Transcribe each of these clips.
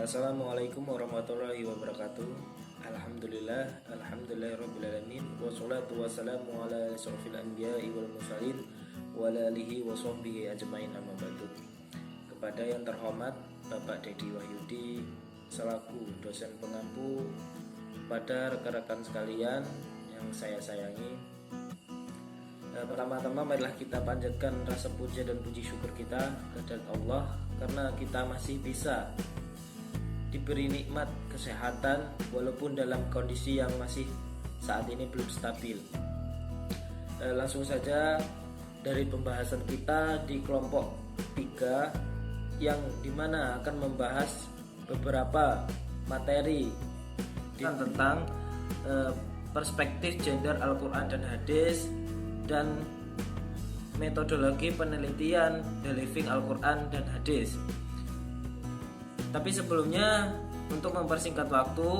Assalamualaikum warahmatullahi wabarakatuh. Alhamdulillahirabbil alamin wassalatu wassalamu ala asyrofil anbiya'i wal mursalin wa alihi wa sahbihi ajmain amma ba'du. Kepada yang terhormat Bapak Dedi Wahyudi selaku dosen pengampu, pada rekan-rekan sekalian yang saya sayangi, pertama-tama marilah kita panjatkan rasa puja dan puji syukur kita kepada Allah karena kita masih bisa diberi nikmat kesehatan walaupun dalam kondisi yang masih saat ini belum stabil. Langsung saja dari pembahasan kita di kelompok 3 yang dimana akan membahas beberapa materi tentang perspektif gender Al-Quran dan hadis dan metodologi penelitian The Living Al-Quran dan hadis. Tapi sebelumnya, untuk mempersingkat waktu,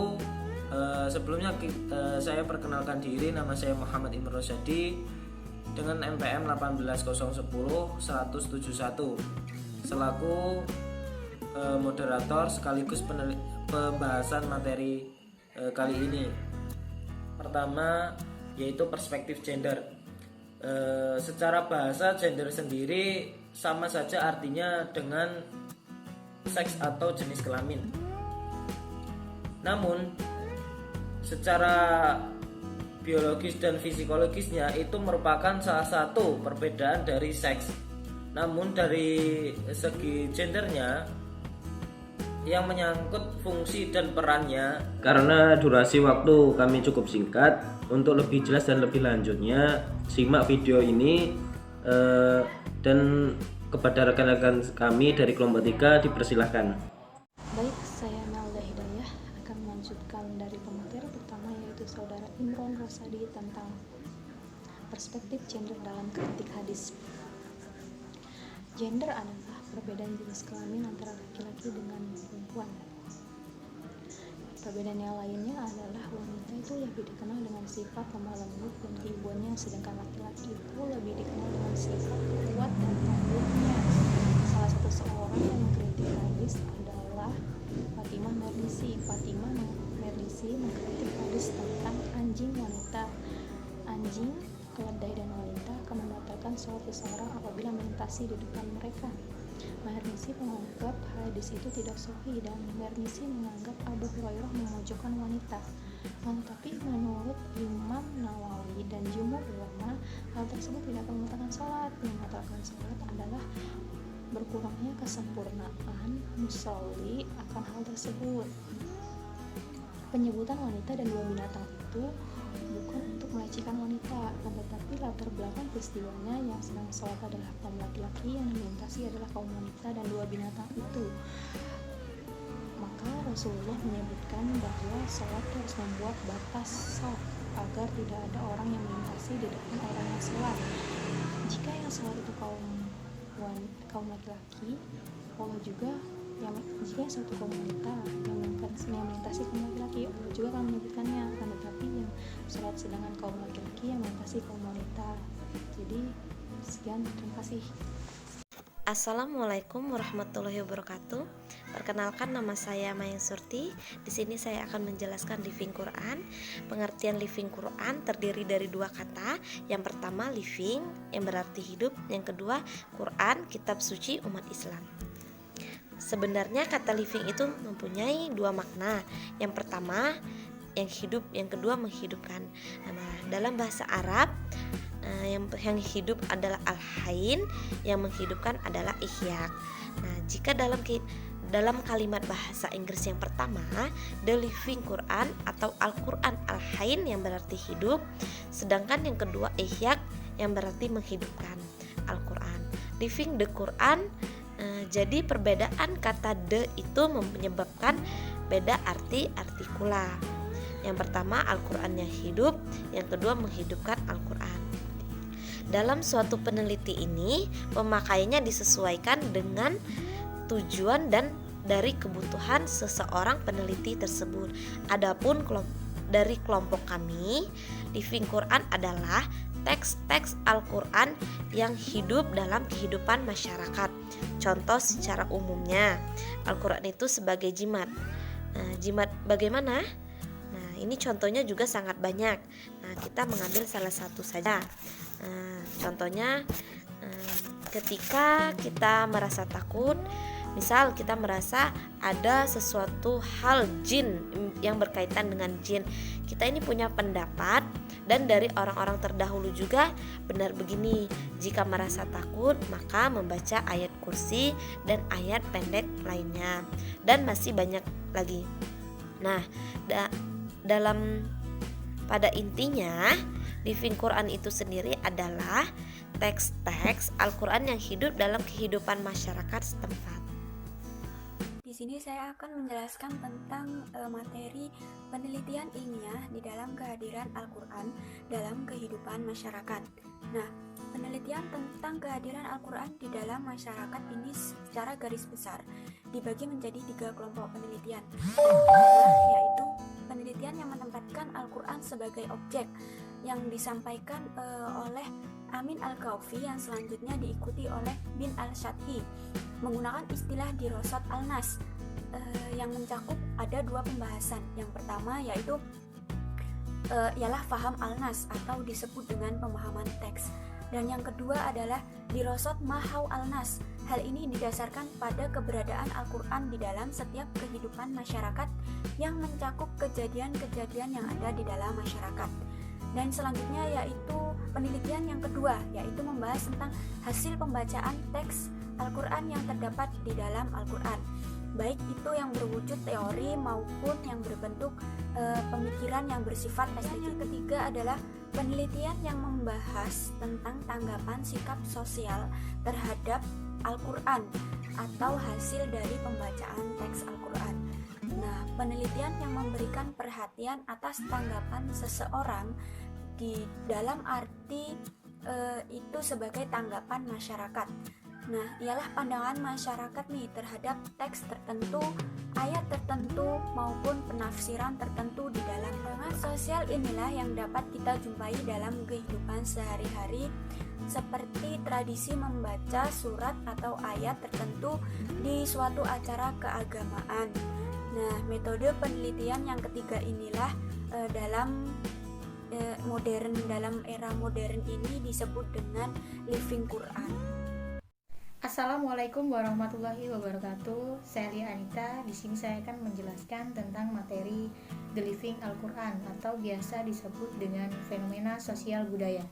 saya perkenalkan diri. Nama saya Muhammad Imran Rosyadi dengan NPM 18010-171 selaku moderator sekaligus pembahasan materi kali ini. Pertama yaitu perspektif gender. Secara bahasa, gender sendiri sama saja artinya dengan seks atau jenis kelamin. Namun secara biologis dan fisikologisnya itu merupakan salah satu perbedaan dari seks. Namun dari segi gendernya yang menyangkut fungsi dan perannya, karena durasi waktu kami cukup singkat, untuk lebih jelas dan lebih lanjutnya simak video ini dan kepada rekan-rekan kami dari kelompok 3 dipersilahkan. Baik, saya Melda Hidayah akan melanjutkan dari pemateri pertama, yaitu saudara Imron Rosadi tentang perspektif gender dalam kritik hadis. Gender adalah perbedaan jenis kelamin antara laki-laki dengan perempuan. Perbedaan yang lainnya adalah wanita itu lebih dikenal dengan sifat lemah lembut dan keibuannya, sedangkan laki-laki itu lebih dikenal dengan sifat kuat dan tangguhnya. Salah satu seorang yang mengkritik hadis adalah Fatimah Mernissi. Fatimah Mernissi mengkritik hadis tentang anjing wanita. Anjing, keledai dan wanita akan membatalkan sholat seseorang apabila melintasi di depan mereka. Mernissi menganggap hadis itu tidak sahih dan Mernissi menganggap Abu Hurairah memojokkan wanita. Tetapi menurut Imam Nawawi dan jumhur ulama, hal tersebut tidak akan membatalkan salat. Membatalkan salat adalah berkurangnya kesempurnaan musolli akan hal tersebut. Penyebutan wanita dan 2 binatang itu bukan untuk melecehkan wanita, tetapi latar belakang peristiwanya yang sedang sholat adalah kaum laki-laki, yang melintasi adalah kaum wanita dan 2 binatang itu. Maka Rasulullah menyebutkan bahwa sholat harus membuat batas saf agar tidak ada orang yang melintasi di depan orang yang sholat. Jika yang sholat itu kaum laki-laki, Allah juga jika suatu kaum wanita yang melintasi kaum laki-laki, Allah juga akan menyebutkannya. Tetapi yang sholat sedangkan kaum laki-laki yang melintasi kaum wanita. Jadi sekian, terima kasih. Assalamualaikum warahmatullahi wabarakatuh. Perkenalkan, nama saya Mayang Surti. Di sini saya akan menjelaskan living Quran. Pengertian living Quran terdiri dari 2 kata. Yang pertama living, yang berarti hidup. Yang kedua Quran, kitab suci umat Islam. Sebenarnya kata living itu mempunyai 2 makna. Yang pertama yang hidup, yang kedua menghidupkan. Nah, dalam bahasa Arab yang hidup adalah al-hain, yang menghidupkan adalah ihya. Nah, jika dalam kalimat bahasa Inggris yang pertama, The Living Quran atau Al-Quran al-hain yang berarti hidup, sedangkan yang kedua ihya yang berarti menghidupkan Al-Quran. Living the Quran. Jadi perbedaan kata the itu menyebabkan beda arti artikula. Yang pertama Al-Qurannya hidup, yang kedua menghidupkan Al-Quran. Dalam suatu peneliti ini, pemakaiannya disesuaikan dengan tujuan dan dari kebutuhan seseorang peneliti tersebut. Adapun dari kelompok kami, living Quran adalah teks-teks Al-Quran yang hidup dalam kehidupan masyarakat. Contoh secara umumnya, Al-Quran itu sebagai jimat. Nah, jimat bagaimana? Nah, ini contohnya juga sangat banyak. Nah, kita mengambil salah satu saja. Contohnya ketika kita merasa takut, misal kita merasa ada sesuatu hal jin yang berkaitan dengan jin, kita ini punya pendapat dan dari orang-orang terdahulu juga benar begini, jika merasa takut maka membaca ayat kursi dan ayat pendek lainnya, dan masih banyak lagi. Nah, pada intinya Living Quran itu sendiri adalah teks-teks Al-Quran yang hidup dalam kehidupan masyarakat setempat. Di sini saya akan menjelaskan tentang materi penelitian ilmiah di dalam kehadiran Al-Quran dalam kehidupan masyarakat. Nah, penelitian tentang kehadiran Al-Quran di dalam masyarakat ini secara garis besar dibagi menjadi 3 kelompok penelitian. Yang pertama yaitu penelitian yang menempatkan Al-Quran sebagai objek yang disampaikan oleh Amin Al-Ghaufi, yang selanjutnya diikuti oleh Bin Al-Shadhi menggunakan istilah dirosat al-nas yang mencakup ada 2 pembahasan. Yang pertama yaitu ialah faham al-nas atau disebut dengan pemahaman teks, dan yang kedua adalah dirosot mahau al-nas. Hal ini didasarkan pada keberadaan Al-Quran di dalam setiap kehidupan masyarakat yang mencakup kejadian-kejadian yang ada di dalam masyarakat. Dan selanjutnya yaitu penelitian yang kedua, yaitu membahas tentang hasil pembacaan teks Al-Quran yang terdapat di dalam Al-Quran, baik itu yang berwujud teori maupun yang berbentuk pemikiran yang bersifat estetik. Ketiga adalah penelitian yang membahas tentang tanggapan sikap sosial terhadap Al-Quran atau hasil dari pembacaan teks Al-Quran. Nah, penelitian yang memberikan perhatian atas tanggapan seseorang di dalam arti itu sebagai tanggapan masyarakat. Nah, ialah pandangan masyarakat nih terhadap teks tertentu, ayat tertentu maupun penafsiran tertentu di dalam pengaruh sosial inilah yang dapat kita jumpai dalam kehidupan sehari-hari, seperti tradisi membaca surat atau ayat tertentu di suatu acara keagamaan. Nah, metode penelitian yang ketiga inilah dalam era modern ini disebut dengan Living Quran. Assalamualaikum warahmatullahi wabarakatuh. Saya Lia Anita. Di sini saya akan menjelaskan tentang materi The Living Al-Quran atau biasa disebut dengan fenomena sosial budaya.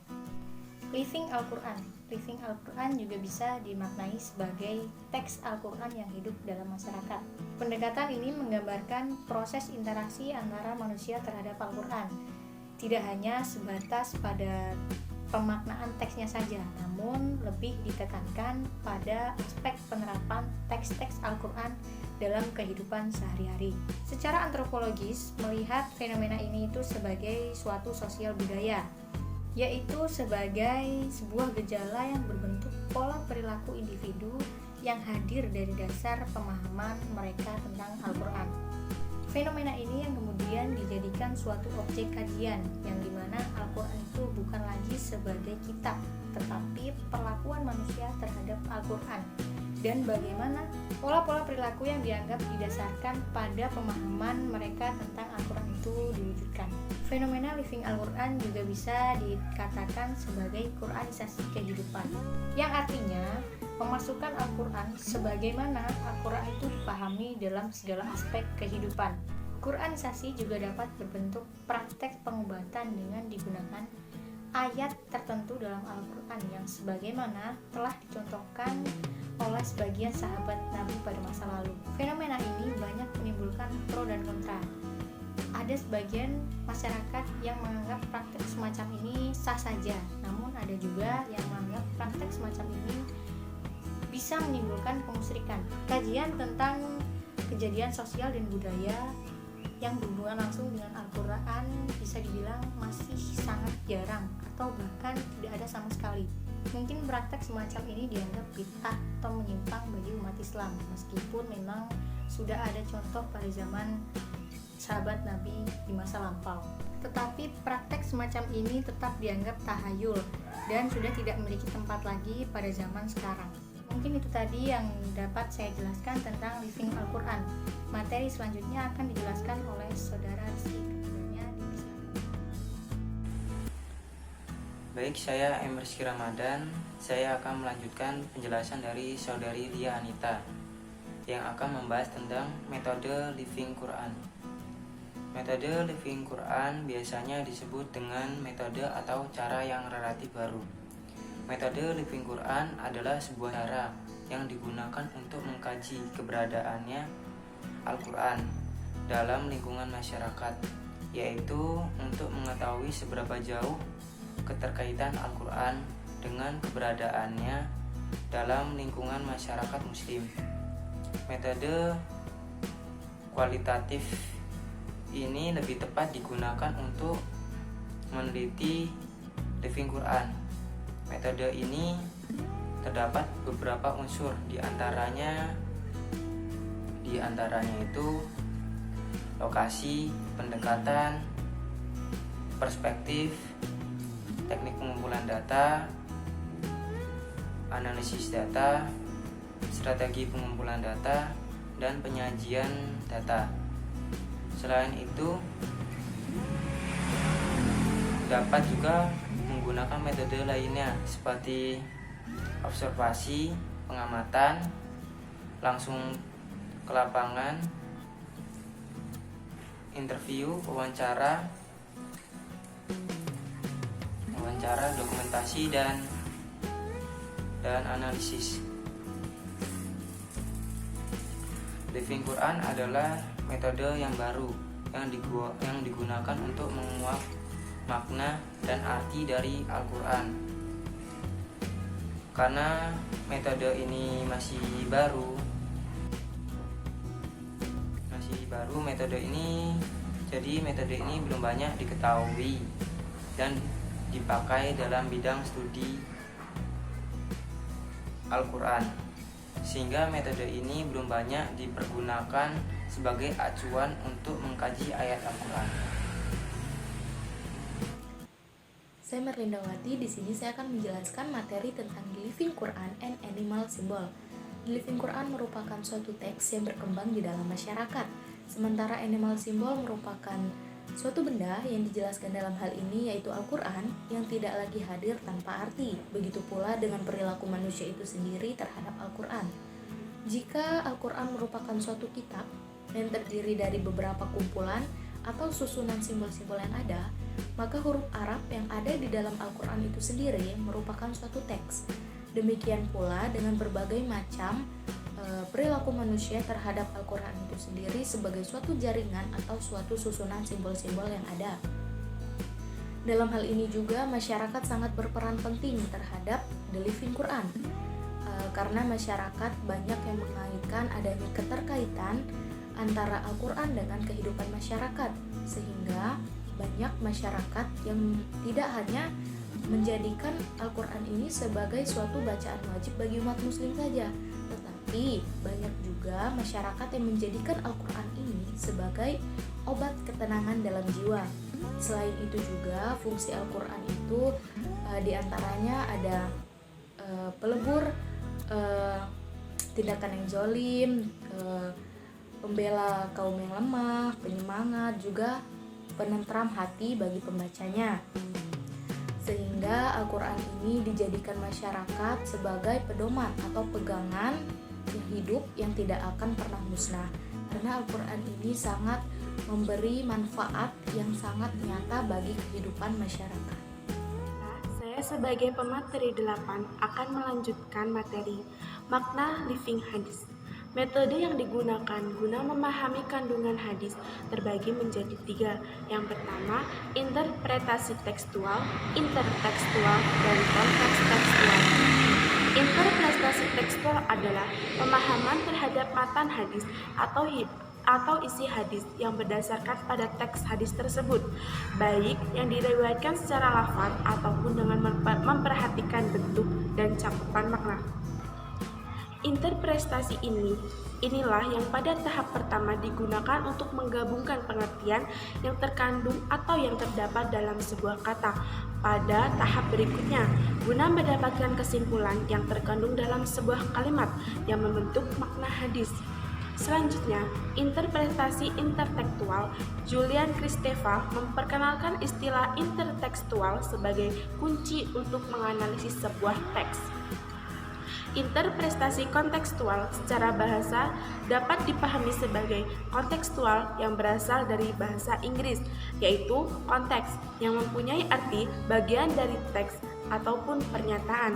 Living Al-Quran. Living Al-Quran juga bisa dimaknai sebagai teks Al-Quran yang hidup dalam masyarakat. Pendekatan ini menggambarkan proses interaksi antara manusia terhadap Al-Quran. Tidak hanya sebatas pada pemaknaan teksnya saja, namun lebih ditekankan pada aspek penerapan teks-teks Al-Quran dalam kehidupan sehari-hari. Secara antropologis, melihat fenomena ini itu sebagai suatu sosial budaya, yaitu sebagai sebuah gejala yang berbentuk pola perilaku individu yang hadir dari dasar pemahaman mereka tentang Al-Quran. Fenomena ini yang kemudian dijadikan suatu objek kajian, yang dimana Al-Quran itu bukan lagi sebagai kitab, tetapi perlakuan manusia terhadap Al-Quran, dan bagaimana pola-pola perilaku yang dianggap didasarkan pada pemahaman mereka tentang Al-Quran itu diwujudkan. Fenomena Living Al-Quran juga bisa dikatakan sebagai Quranisasi kehidupan, yang artinya pemasukan Al-Quran sebagaimana Al-Quran itu dipahami dalam segala aspek kehidupan. Quranisasi juga dapat berbentuk praktek pengobatan dengan digunakan ayat tertentu dalam Al-Quran yang sebagaimana telah dicontohkan oleh sebagian sahabat Nabi pada masa lalu. Fenomena ini banyak menimbulkan pro dan kontra. Ada sebagian masyarakat yang menganggap praktek semacam ini sah saja, namun ada juga yang menganggap praktek semacam ini bisa menimbulkan kemusyrikan. Kajian tentang kejadian sosial dan budaya yang berhubungan langsung dengan Al-Quran bisa dibilang masih sangat jarang atau bahkan tidak ada sama sekali. Mungkin praktek semacam ini dianggap bid'ah atau menyimpang bagi umat Islam, meskipun memang sudah ada contoh pada zaman sahabat Nabi di masa lampau. tetapi praktek semacam ini tetap dianggap tahayul dan sudah tidak memiliki tempat lagi pada zaman sekarang. Mungkin itu tadi yang dapat saya jelaskan tentang Living Al-Quran. Materi selanjutnya akan dijelaskan oleh Saudara Rizky. Kemudiannya dipersilakan. Baik, saya M. Rizky Ramadan. Saya akan melanjutkan penjelasan dari Saudari Lia Anita yang akan membahas tentang metode Living Quran. Metode Living Quran biasanya disebut dengan metode atau cara yang relatif baru. Metode Living Quran adalah sebuah cara yang digunakan untuk mengkaji keberadaannya Al-Quran dalam lingkungan masyarakat, yaitu untuk mengetahui seberapa jauh keterkaitan Al-Quran dengan keberadaannya dalam lingkungan masyarakat Muslim. Metode kualitatif ini lebih tepat digunakan untuk meneliti Living Quran. Metode ini terdapat beberapa unsur, diantaranya itu lokasi, pendekatan, perspektif, teknik pengumpulan data, analisis data, strategi pengumpulan data, dan penyajian data. Selain itu, dapat juga menggunakan metode lainnya seperti observasi, pengamatan, langsung ke lapangan, interview, wawancara, dokumentasi, dan analisis. Living Quran adalah metode yang baru yang digunakan untuk menguak makna dan arti dari Al-Quran. Karena metode ini masih baru, metode ini belum banyak diketahui dan dipakai dalam bidang studi Al-Quran, sehingga metode ini belum banyak dipergunakan sebagai acuan untuk mengkaji ayat Al-Quran. Saya Merlindawati. Di sini saya akan menjelaskan materi tentang Living Quran and Animal Symbol. Living Quran merupakan suatu teks yang berkembang di dalam masyarakat, sementara Animal Symbol merupakan suatu benda yang dijelaskan dalam hal ini, yaitu Al-Quran, yang tidak lagi hadir tanpa arti. Begitu pula dengan perilaku manusia itu sendiri terhadap Al-Quran. Jika Al-Quran merupakan suatu kitab yang terdiri dari beberapa kumpulan atau susunan simbol-simbol yang ada, maka huruf Arab yang ada di dalam Al-Quran itu sendiri merupakan suatu teks. Demikian pula dengan berbagai macam perilaku manusia terhadap Al-Quran itu sendiri sebagai suatu jaringan atau suatu susunan simbol-simbol yang ada. Dalam hal ini juga masyarakat sangat berperan penting terhadap The Living Quran, karena masyarakat banyak yang mengaitkan adanya keterkaitan antara Al-Quran dengan kehidupan masyarakat, sehingga banyak masyarakat yang tidak hanya menjadikan Al-Quran ini sebagai suatu bacaan wajib bagi umat muslim saja, tetapi banyak juga masyarakat yang menjadikan Al-Quran ini sebagai obat ketenangan dalam jiwa. Selain itu juga fungsi Al-Quran itu diantaranya ada pelebur tindakan yang zalim, pembela kaum yang lemah, penyemangat, juga penentram hati bagi pembacanya. Sehingga Al-Quran ini dijadikan masyarakat sebagai pedoman atau pegangan yang hidup yang tidak akan pernah musnah. Karena Al-Quran ini sangat memberi manfaat yang sangat nyata bagi kehidupan masyarakat. Saya sebagai pemateri 8 akan melanjutkan materi makna living hadis. Metode yang digunakan guna memahami kandungan hadis terbagi menjadi 3. Yang pertama, interpretasi tekstual, intertekstual, dan konteks tekstual. Interpretasi tekstual adalah pemahaman terhadap matan hadis atau isi hadis yang berdasarkan pada teks hadis tersebut, baik yang diriwayatkan secara lafaz ataupun dengan memperhatikan bentuk dan cakupan makna. Interpretasi inilah yang pada tahap pertama digunakan untuk menggabungkan pengertian yang terkandung atau yang terdapat dalam sebuah kata pada tahap berikutnya, guna mendapatkan kesimpulan yang terkandung dalam sebuah kalimat yang membentuk makna hadis. Selanjutnya, interpretasi intertekstual. Julian Kristeva memperkenalkan istilah intertekstual sebagai kunci untuk menganalisis sebuah teks. Interpretasi kontekstual secara bahasa dapat dipahami sebagai kontekstual yang berasal dari bahasa Inggris, yaitu konteks yang mempunyai arti bagian dari teks ataupun pernyataan.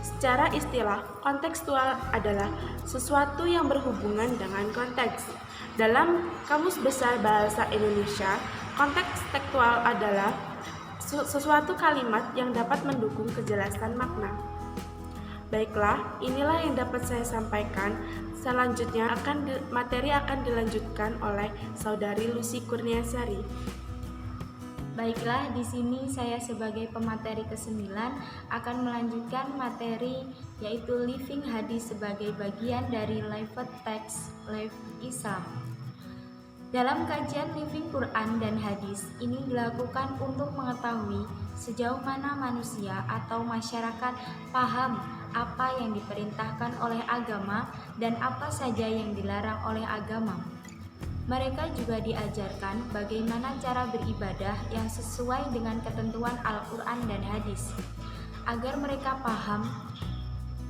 Secara istilah, kontekstual adalah sesuatu yang berhubungan dengan konteks. Dalam Kamus Besar Bahasa Indonesia, konteks tekstual adalah sesuatu kalimat yang dapat mendukung kejelasan makna. Baiklah, inilah yang dapat saya sampaikan. Selanjutnya materi akan dilanjutkan oleh Saudari Lucy Kurniasari. Baiklah, di sini saya sebagai pemateri ke-9 akan melanjutkan materi yaitu Living Hadis sebagai bagian dari Lived Text Live Islam. Dalam kajian Living Quran dan Hadis, ini dilakukan untuk mengetahui sejauh mana manusia atau masyarakat paham apa yang diperintahkan oleh agama dan apa saja yang dilarang oleh agama. Mereka juga diajarkan bagaimana cara beribadah yang sesuai dengan ketentuan Al-Quran dan Hadis, agar mereka paham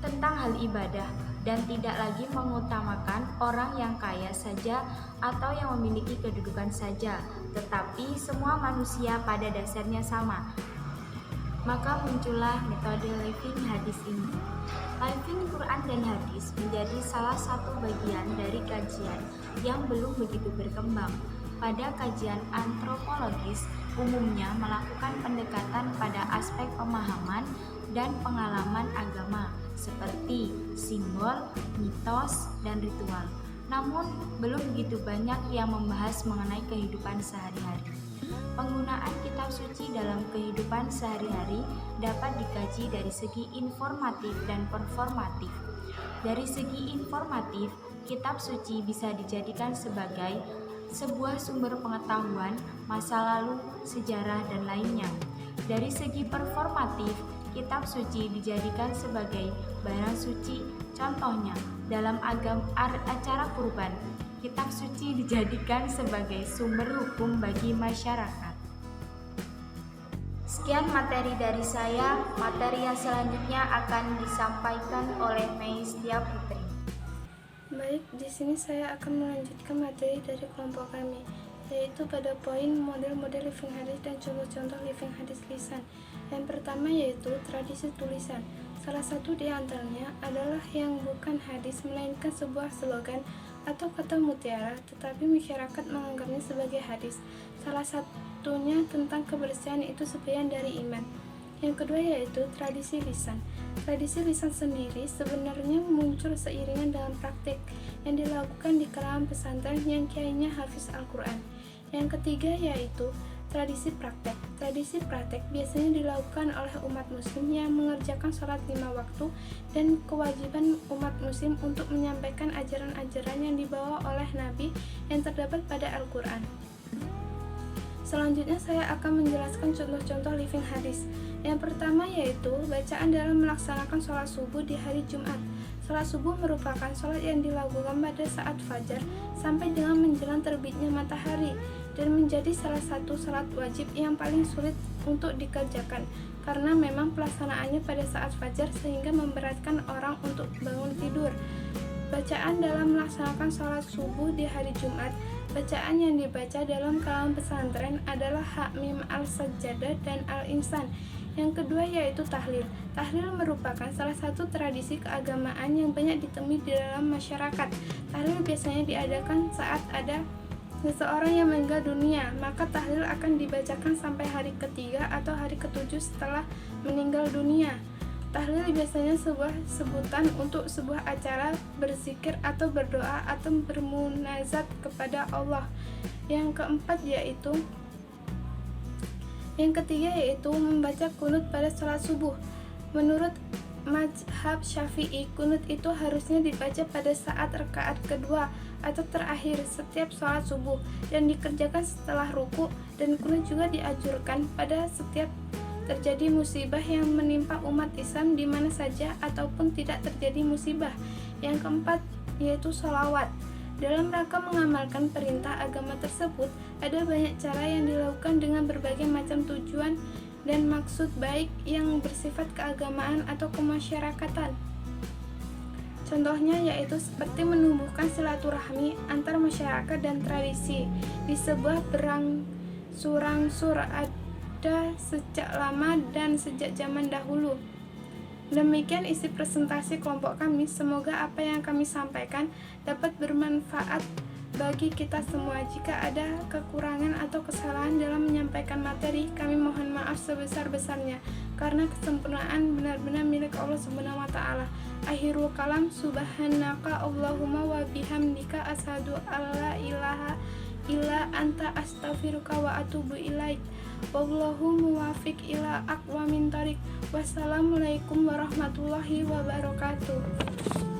tentang hal ibadah dan tidak lagi mengutamakan orang yang kaya saja atau yang memiliki kedudukan saja, tetapi semua manusia pada dasarnya sama. Maka muncullah metode Living Hadis ini. Living Quran dan Hadis menjadi salah satu bagian dari kajian yang belum begitu berkembang. Pada kajian antropologis, umumnya melakukan pendekatan pada aspek pemahaman dan pengalaman agama, seperti simbol, mitos, dan ritual. Namun, belum begitu banyak yang membahas mengenai kehidupan sehari-hari. Penggunaan kitab suci dalam kehidupan sehari-hari dapat dikaji dari segi informatif dan performatif. Dari segi informatif, kitab suci bisa dijadikan sebagai sebuah sumber pengetahuan, masa lalu, sejarah, dan lainnya. Dari segi performatif, kitab suci dijadikan sebagai barang suci. Contohnya, dalam acara kurban, kitab suci dijadikan sebagai sumber hukum bagi masyarakat. Sekian materi dari saya. Materi yang selanjutnya akan disampaikan oleh Mei Setia Putri. Baik, di sini saya akan melanjutkan materi dari kelompok kami, yaitu pada poin model-model living hadis dan contoh-contoh living hadis lisan. Yang pertama yaitu tradisi tulisan. Salah satu di antaranya adalah yang bukan hadis melainkan sebuah slogan atau kata mutiara, tetapi masyarakat menganggapnya sebagai hadis. Salah satunya tentang kebersihan, itu sebagian dari iman. Yang kedua yaitu tradisi lisan. Tradisi lisan sendiri sebenarnya muncul seiringan dengan praktik yang dilakukan di kalangan pesantren yang kiainya hafiz Al-Quran. Yang ketiga yaitu tradisi praktek. Tradisi praktek biasanya dilakukan oleh umat muslim yang mengerjakan sholat 5 waktu dan kewajiban umat muslim untuk menyampaikan ajaran-ajaran yang dibawa oleh Nabi yang terdapat pada Al-Quran. Selanjutnya saya akan menjelaskan contoh-contoh living hadis. Yang pertama yaitu bacaan dalam melaksanakan sholat subuh di hari Jumat. Sholat subuh merupakan sholat yang dilakukan pada saat fajar sampai dengan menjelang terbitnya matahari dan menjadi salah satu sholat wajib yang paling sulit untuk dikerjakan karena memang pelaksanaannya pada saat fajar sehingga memberatkan orang untuk bangun tidur. Bacaan dalam melaksanakan sholat subuh di hari Jumat. Bacaan yang dibaca dalam kalangan pesantren adalah Hamim Al-Sajjadah dan Al-Insan. Yang kedua yaitu tahlil. Tahlil merupakan salah satu tradisi keagamaan yang banyak ditemui di dalam masyarakat. Tahlil biasanya diadakan saat ada seseorang yang meninggal dunia, maka tahlil akan dibacakan sampai hari ketiga atau hari ketujuh setelah meninggal dunia. Tahlil biasanya sebuah sebutan untuk sebuah acara berzikir atau berdoa atau bermunajat kepada Allah. Yang ketiga yaitu membaca kunut pada sholat subuh. Menurut mazhab Syafi'i, kunut itu harusnya dibaca pada saat rakaat kedua atau terakhir setiap sholat subuh dan dikerjakan setelah ruku, dan kunut juga dianjurkan pada setiap terjadi musibah yang menimpa umat Islam di mana saja ataupun tidak terjadi musibah. Yang keempat yaitu sholawat. Dalam rangka mengamalkan perintah agama tersebut, ada banyak cara yang dilakukan dengan berbagai macam tujuan dan maksud baik yang bersifat keagamaan atau kemasyarakatan. Contohnya yaitu seperti menumbuhkan silaturahmi antar masyarakat dan tradisi di sebuah berangsur-angsur ada sejak lama dan sejak zaman dahulu. Demikian isi presentasi kelompok kami. Semoga apa yang kami sampaikan dapat bermanfaat bagi kita semua. Jika ada kekurangan atau kesalahan dalam menyampaikan materi, kami mohon maaf sebesar-besarnya, karena kesempurnaan benar-benar milik Allah Subhanahu wa taala. Akhirul kalam, subhanaka Allahumma wa bihamdika asyhadu alla ilaha illa anta astaghfiruka wa atubu ilaik. Wallahu muwafiq ila aqwamit thoriq. Wassalamualaikum warahmatullahi wabarakatuh.